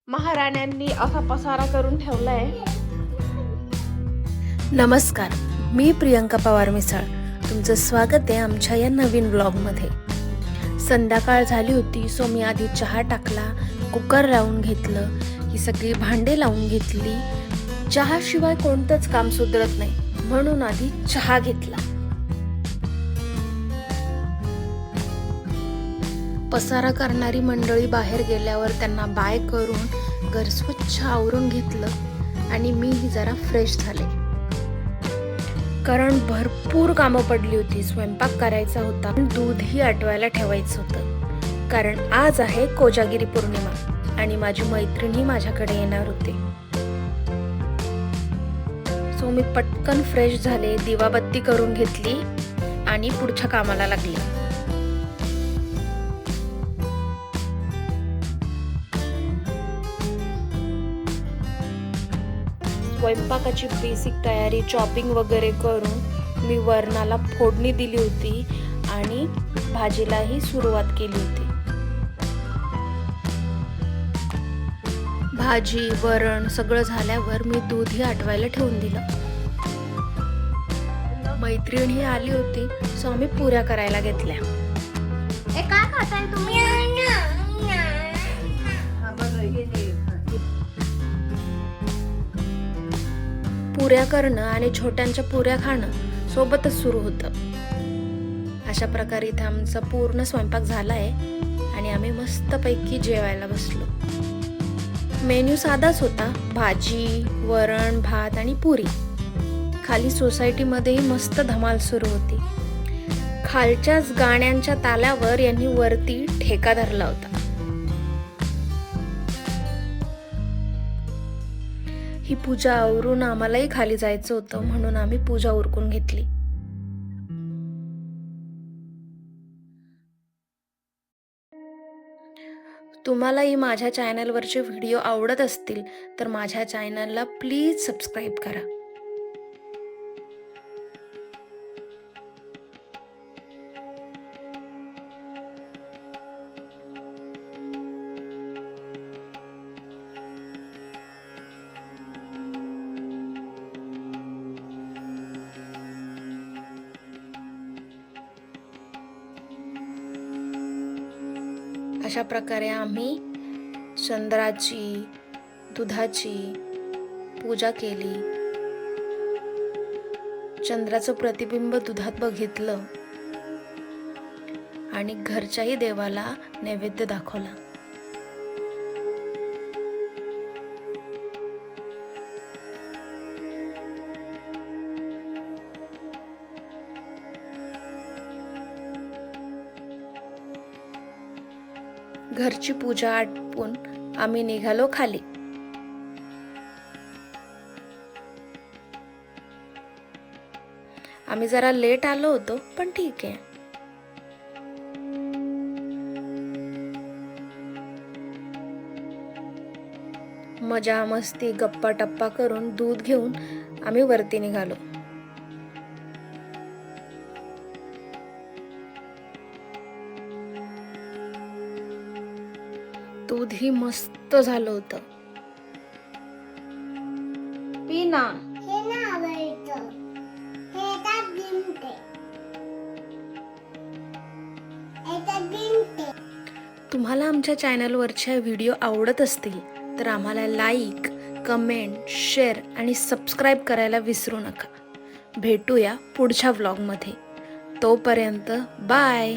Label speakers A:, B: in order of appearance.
A: महाराण्यांनी असा पसारा करून ठेवलाय।
B: नमस्कार, मी प्रियंका पवार मिसाळ, तुमचं स्वागत आहे आमच्या या नवीन ब्लॉगमध्ये। संध्याकाळ झाली होती, सो मी आधी चहा टाकला, कुकर लावून घेतलं, ही सगळी भांडे लावून घेतली। चहाशिवाय कोणतंच काम सुधरत नाही, म्हणून आधी चहा घेतला। पसारा करणारी मंडळी बाहेर गेल्यावर त्यांना बाय करून घर स्वच्छ आवरून घेतलं आणि मीही जरा फ्रेश झाले, कारण भरपूर कामं पडली होती। स्वयंपाक करायचा होता, दूधही आटवायला ठेवायचं होतं, कारण आज आहे कोजागिरी पौर्णिमा आणि माझी मैत्रिणी माझ्याकडे येणार होते। सो मी पटकन फ्रेश झाले, दिवाबत्ती करून घेतली आणि पुढच्या कामाला लागले। स्वयंपाकाची बेसिक तयारी, चॉपिंग वगैरे करून मी वरणाला फोडणी दिली होती आणि भाजीलाही सुरुवात केली होती। भाजी वरण सगळं झाल्यावर मी दूधही आटवायला ठेवून दिलं। मैत्रीण ही आली होती, सो आम्ही पुऱ्या करायला घेतल्या।
A: काय खाताय तुम्ही?
B: पुऱ्या करणं आणि छोट्यांच्या पुऱ्या खाणं सोबतच सुरू होतं। अशा प्रकारे इथे आमचा पूर्ण स्वयंपाक झालाय आणि आम्ही मस्तपैकी जेवायला बसलो। मेन्यू साधाच होता, भाजी वरण भात आणि पुरी। खाली सोसायटीमध्येही मस्त धमाल सुरू होती। खालच्याच गाण्यांच्या तालावर यांनी वरती ठेका धरला होता। ही पूजा आवरून आम्हालाही खाली जायचं होतं, म्हणून आम्ही पूजा उरकून घेतली। तुम्हालाही माझ्या चॅनलवरचे व्हिडिओ आवडत असतील तर माझ्या चॅनलला प्लीज सबस्क्राईब करा। अशा प्रकारे आम्ही चंद्राची दुधाची पूजा केली। चंद्राचं प्रतिबिंब दुधात बघितलं आणि घरच्याही देवाला नैवेद्य दाखवला। घरची पूजा आटपून आम्ही निघालो खाली। आम्ही जरा लेट आलो होतो, पण ठीक आहे। मजा मस्ती गप्पा टप्पा करून दूध घेऊन आम्ही वरती निघालो। दूध ही मस्त झालं होतं।
A: पीना
B: तुम्हाला आमच्या चॅनलवरच्या व्हिडिओ आवडत असतील तर आम्हाला लाईक, कमेंट, शेअर आणि सबस्क्राईब करायला विसरू नका। भेटूया पुढच्या व्लॉगमध्ये, तोपर्यंत बाय।